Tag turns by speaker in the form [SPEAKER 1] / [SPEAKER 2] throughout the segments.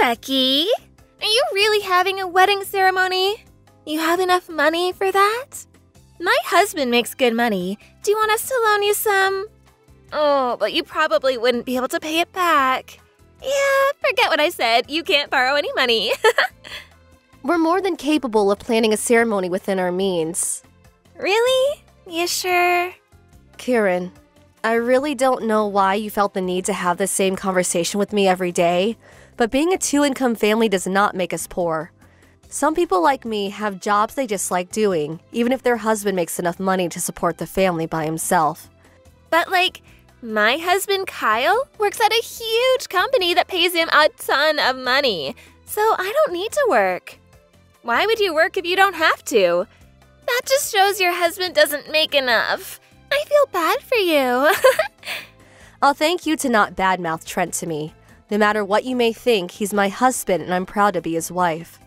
[SPEAKER 1] Becky. Are you really having a wedding ceremony? You have enough money for that? My husband makes good money. Do you want us to loan you some? Oh, but you probably wouldn't be able to pay it back. Yeah, forget what I said. You can't borrow any money.
[SPEAKER 2] We're more than capable of planning a ceremony within our means.
[SPEAKER 1] Really? You sure?
[SPEAKER 2] Kieran, I really don't know why you felt the need to have the same conversation with me every day, but being a two-income family does not make us poor. Some people like me have jobs they just like doing, even if their husband makes enough money to support the family by himself.
[SPEAKER 1] But my husband Kyle works at a huge company that pays him a ton of money, so I don't need to work. Why would you work if you don't have to? That just shows your husband doesn't make enough. I feel bad for you.
[SPEAKER 2] I'll thank you to not badmouth Trent to me. No matter what you may think, he's my husband and I'm proud to be his wife.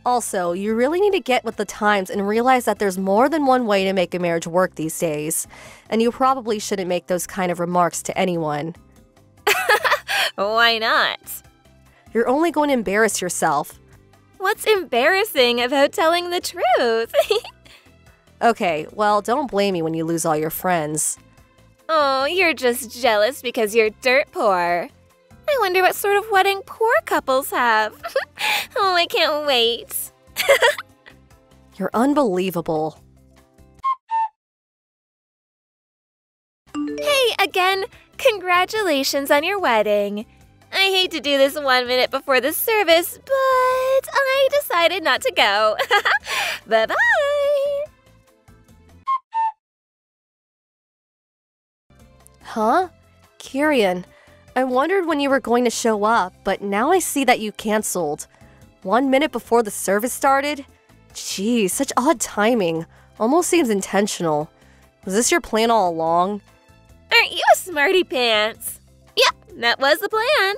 [SPEAKER 2] Also, you really need to get with the times and realize that there's more than one way to make a marriage work these days. And you probably shouldn't make those kind of remarks to anyone.
[SPEAKER 1] Why not?
[SPEAKER 2] You're only going to embarrass yourself.
[SPEAKER 1] What's embarrassing about telling the truth?
[SPEAKER 2] Okay, well, don't blame me when you lose all your friends.
[SPEAKER 1] Oh, you're just jealous because you're dirt poor. I wonder what sort of wedding poor couples have. Oh, I can't wait.
[SPEAKER 2] You're unbelievable.
[SPEAKER 1] Hey, again, congratulations on your wedding. I hate to do this 1 minute before the service, but I decided not to go. Bye-bye.
[SPEAKER 2] Huh? Kieran, I wondered when you were going to show up, but now I see that you canceled. 1 minute before the service started? Geez, such odd timing. Almost seems intentional. Was this your plan all along?
[SPEAKER 1] Aren't you a smarty pants? Yep, that was the plan.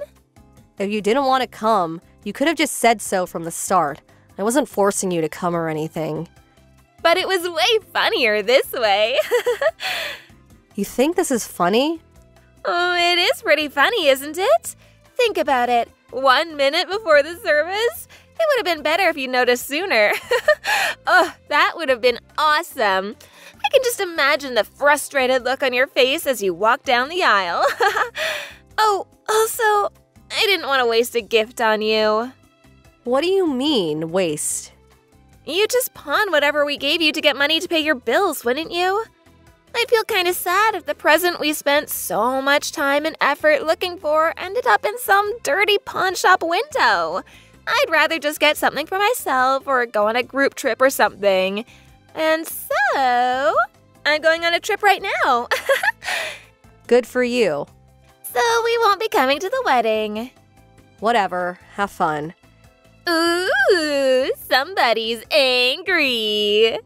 [SPEAKER 2] If you didn't want to come, you could have just said so from the start. I wasn't forcing you to come or anything.
[SPEAKER 1] But it was way funnier this way.
[SPEAKER 2] You think this is funny?
[SPEAKER 1] Oh, it is pretty funny, isn't it? Think about it. 1 minute before the service? It would have been better if you noticed sooner. Oh, that would have been awesome. I can just imagine the frustrated look on your face as you walk down the aisle. Oh, also, I didn't want to waste a gift on you.
[SPEAKER 2] What do you mean, waste?
[SPEAKER 1] You'd just pawn whatever we gave you to get money to pay your bills, wouldn't you? I'd feel kind of sad if the present we spent so much time and effort looking for ended up in some dirty pawn shop window. I'd rather just get something for myself or go on a group trip or something. And so, I'm going on a trip right now.
[SPEAKER 2] Good for you.
[SPEAKER 1] So we won't be coming to the wedding.
[SPEAKER 2] Whatever. Have fun.
[SPEAKER 1] Ooh, somebody's angry.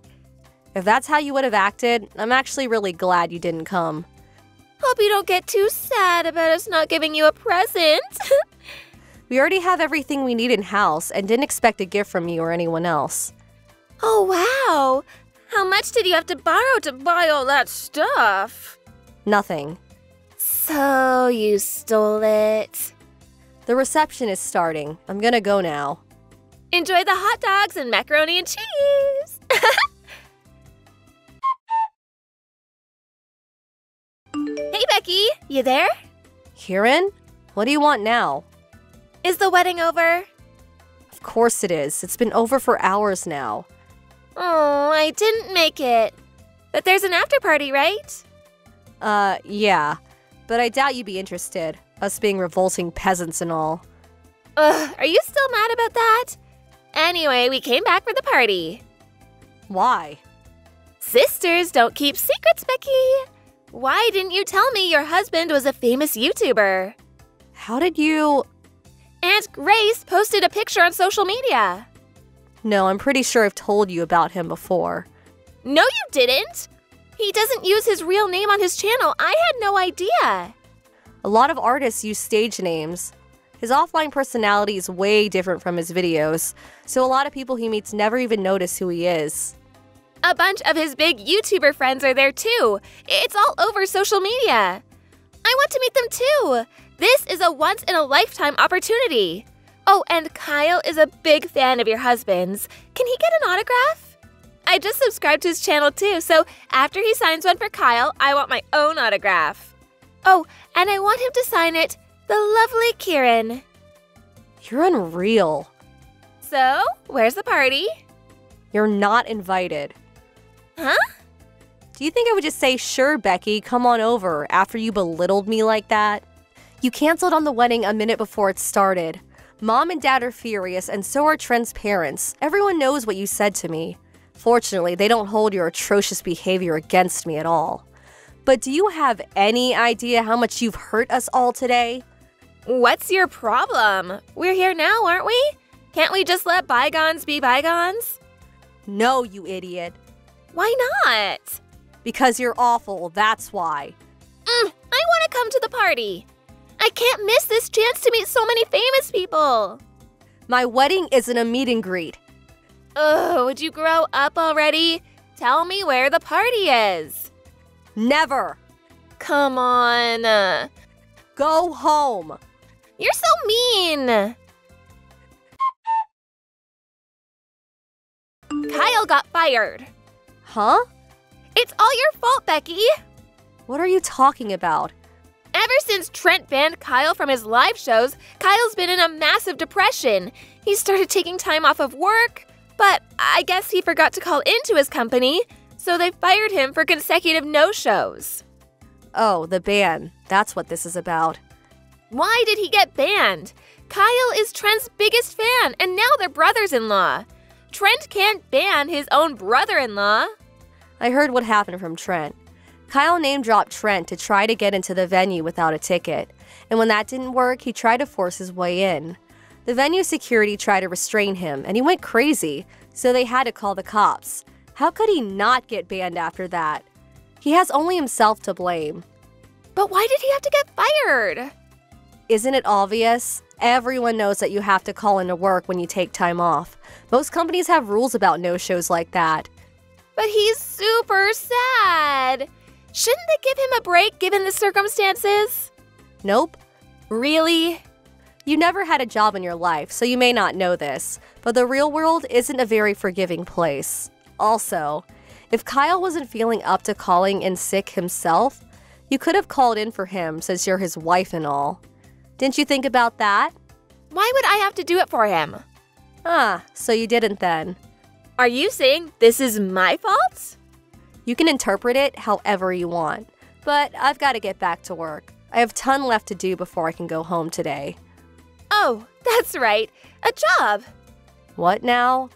[SPEAKER 2] If that's how you would have acted, I'm actually really glad you didn't come.
[SPEAKER 1] Hope you don't get too sad about us not giving you a present.
[SPEAKER 2] We already have everything we need in-house and didn't expect a gift from you or anyone else.
[SPEAKER 1] Oh, wow. How much did you have to borrow to buy all that stuff?
[SPEAKER 2] Nothing.
[SPEAKER 1] So you stole it.
[SPEAKER 2] The reception is starting. I'm gonna go now.
[SPEAKER 1] Enjoy the hot dogs and macaroni and cheese. Hey, Becky, you there?
[SPEAKER 2] Kieran? What do you want now?
[SPEAKER 1] Is the wedding over?
[SPEAKER 2] Of course it is. It's been over for hours now.
[SPEAKER 1] Oh, I didn't make it. But there's an after party, right?
[SPEAKER 2] Yeah. But I doubt you'd be interested, us being revolting peasants and all.
[SPEAKER 1] Ugh, are you still mad about that? Anyway, we came back for the party.
[SPEAKER 2] Why?
[SPEAKER 1] Sisters don't keep secrets, Becky. Why didn't you tell me your husband was a famous YouTuber?
[SPEAKER 2] How did you...
[SPEAKER 1] Aunt Grace posted a picture on social media.
[SPEAKER 2] No, I'm pretty sure I've told you about him before.
[SPEAKER 1] No, you didn't. He doesn't use his real name on his channel. I had no idea.
[SPEAKER 2] A lot of artists use stage names. His offline personality is way different from his videos, so a lot of people he meets never even notice who he is.
[SPEAKER 1] A bunch of his big YouTuber friends are there too. It's all over social media. I want to meet them too. This is a once-in-a-lifetime opportunity. Oh, and Kyle is a big fan of your husband's. Can he get an autograph? I just subscribed to his channel too, so after he signs one for Kyle, I want my own autograph. Oh, and I want him to sign it, the lovely Kieran.
[SPEAKER 2] You're unreal.
[SPEAKER 1] So, where's the party?
[SPEAKER 2] You're not invited.
[SPEAKER 1] Huh?
[SPEAKER 2] Do you think I would just say, sure, Becky, come on over, after you belittled me like that? You canceled on the wedding a minute before it started. Mom and Dad are furious, and so are Trent's parents. Everyone knows what you said to me. Fortunately, they don't hold your atrocious behavior against me at all. But do you have any idea how much you've hurt us all today?
[SPEAKER 1] What's your problem? We're here now, aren't we? Can't we just let bygones be bygones?
[SPEAKER 2] No, you idiot.
[SPEAKER 1] Why not?
[SPEAKER 2] Because you're awful, that's why.
[SPEAKER 1] I want to come to the party. I can't miss this chance to meet so many famous people.
[SPEAKER 2] My wedding isn't a meet and greet.
[SPEAKER 1] Oh, would you grow up already? Tell me where the party is.
[SPEAKER 2] Never.
[SPEAKER 1] Come on.
[SPEAKER 2] Go home.
[SPEAKER 1] You're so mean. Kyle got fired.
[SPEAKER 2] Huh?
[SPEAKER 1] It's all your fault, Becky.
[SPEAKER 2] What are you talking about?
[SPEAKER 1] Ever since Trent banned Kyle from his live shows, Kyle's been in a massive depression. He started taking time off of work, but I guess he forgot to call into his company, so they fired him for consecutive no-shows.
[SPEAKER 2] Oh, the ban. That's what this is about.
[SPEAKER 1] Why did he get banned? Kyle is Trent's biggest fan, and now they're brothers-in-law. Trent can't ban his own brother-in-law.
[SPEAKER 2] I heard what happened from Trent. Kyle name-dropped Trent to try to get into the venue without a ticket, and when that didn't work, he tried to force his way in. The venue security tried to restrain him, and he went crazy, so they had to call the cops. How could he not get banned after that? He has only himself to blame.
[SPEAKER 1] But why did he have to get fired?
[SPEAKER 2] Isn't it obvious? Everyone knows that you have to call into work when you take time off. Most companies have rules about no-shows like that.
[SPEAKER 1] But he's super sad. Shouldn't they give him a break given the circumstances?
[SPEAKER 2] Nope.
[SPEAKER 1] Really?
[SPEAKER 2] You never had a job in your life, so you may not know this, but the real world isn't a very forgiving place. Also, if Kyle wasn't feeling up to calling in sick himself, you could have called in for him since you're his wife and all. Didn't you think about that?
[SPEAKER 1] Why would I have to do it for him?
[SPEAKER 2] Ah, so you didn't then.
[SPEAKER 1] Are you saying this is my fault?
[SPEAKER 2] You can interpret it however you want, but I've got to get back to work. I have a ton left to do before I can go home today.
[SPEAKER 1] Oh, that's right. A job.
[SPEAKER 2] What now?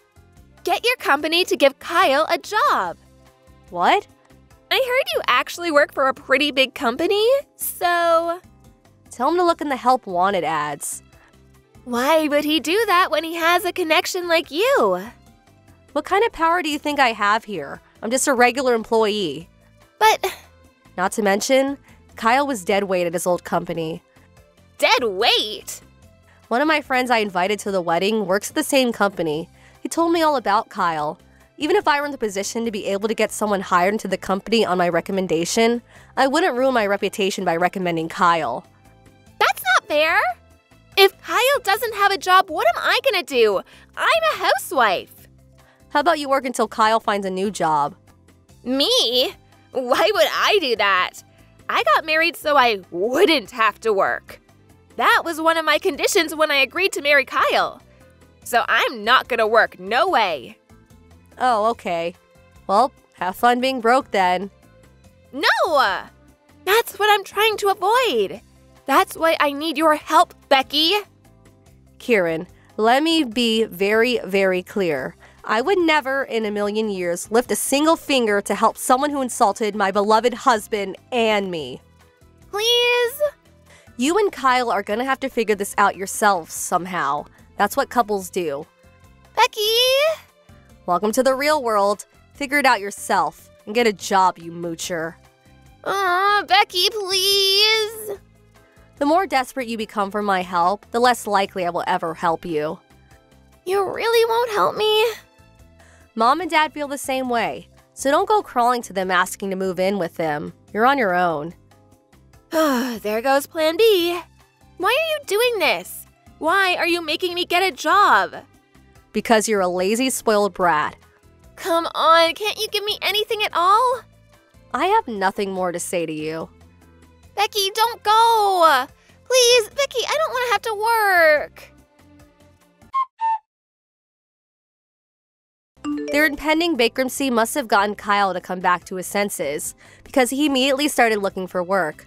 [SPEAKER 1] Get your company to give Kyle a job.
[SPEAKER 2] What?
[SPEAKER 1] I heard you actually work for a pretty big company, so...
[SPEAKER 2] Tell him to look in the Help Wanted ads.
[SPEAKER 1] Why would he do that when he has a connection like you?
[SPEAKER 2] What kind of power do you think I have here? I'm just a regular employee.
[SPEAKER 1] But...
[SPEAKER 2] Not to mention, Kyle was dead weight at his old company.
[SPEAKER 1] Dead weight?
[SPEAKER 2] One of my friends I invited to the wedding works at the same company. He told me all about Kyle. Even if I were in the position to be able to get someone hired into the company on my recommendation, I wouldn't ruin my reputation by recommending Kyle.
[SPEAKER 1] That's not fair. If Kyle doesn't have a job, what am I gonna do? I'm a housewife.
[SPEAKER 2] How about you work until Kyle finds a new job?
[SPEAKER 1] Me? Why would I do that? I got married so I wouldn't have to work. That was one of my conditions when I agreed to marry Kyle. So I'm not gonna work, no way.
[SPEAKER 2] Oh, okay. Well, have fun being broke then.
[SPEAKER 1] No! That's what I'm trying to avoid. That's why I need your help, Becky.
[SPEAKER 2] Kieran, let me be very, very clear. I would never in a million years lift a single finger to help someone who insulted my beloved husband and me.
[SPEAKER 1] Please?
[SPEAKER 2] You and Kyle are gonna have to figure this out yourselves somehow. That's what couples do.
[SPEAKER 1] Becky?
[SPEAKER 2] Welcome to the real world. Figure it out yourself and get a job, you moocher.
[SPEAKER 1] Aw, Becky, please.
[SPEAKER 2] The more desperate you become for my help, the less likely I will ever help you.
[SPEAKER 1] You really won't help me?
[SPEAKER 2] Mom and Dad feel the same way, so don't go crawling to them asking to move in with them. You're on your own.
[SPEAKER 1] There goes Plan B. Why are you doing this? Why are you making me get a job?
[SPEAKER 2] Because you're a lazy, spoiled brat.
[SPEAKER 1] Come on, can't you give me anything at all?
[SPEAKER 2] I have nothing more to say to you.
[SPEAKER 1] Becky, don't go! Please, Becky, I don't want to have to work.
[SPEAKER 2] Their impending bankruptcy must have gotten Kyle to come back to his senses, because he immediately started looking for work.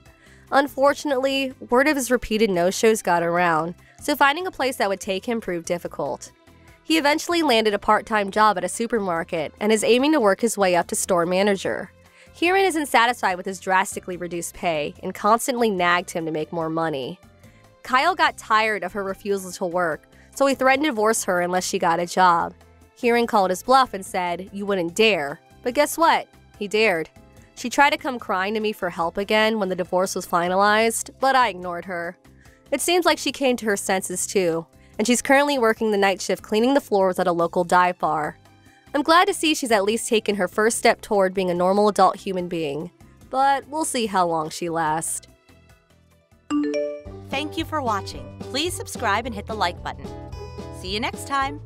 [SPEAKER 2] Unfortunately, word of his repeated no-shows got around, so finding a place that would take him proved difficult. He eventually landed a part-time job at a supermarket and is aiming to work his way up to store manager. Kieran isn't satisfied with his drastically reduced pay and constantly nagged him to make more money. Kyle got tired of her refusal to work, so he threatened to divorce her unless she got a job. Kieran called his bluff and said, "You wouldn't dare." But guess what? He dared. She tried to come crying to me for help again when the divorce was finalized, but I ignored her. It seems like she came to her senses too, and she's currently working the night shift cleaning the floors at a local dive bar. I'm glad to see she's at least taken her first step toward being a normal adult human being, but we'll see how long she lasts.
[SPEAKER 3] Thank you for watching. Please subscribe and hit the like button. See you next time.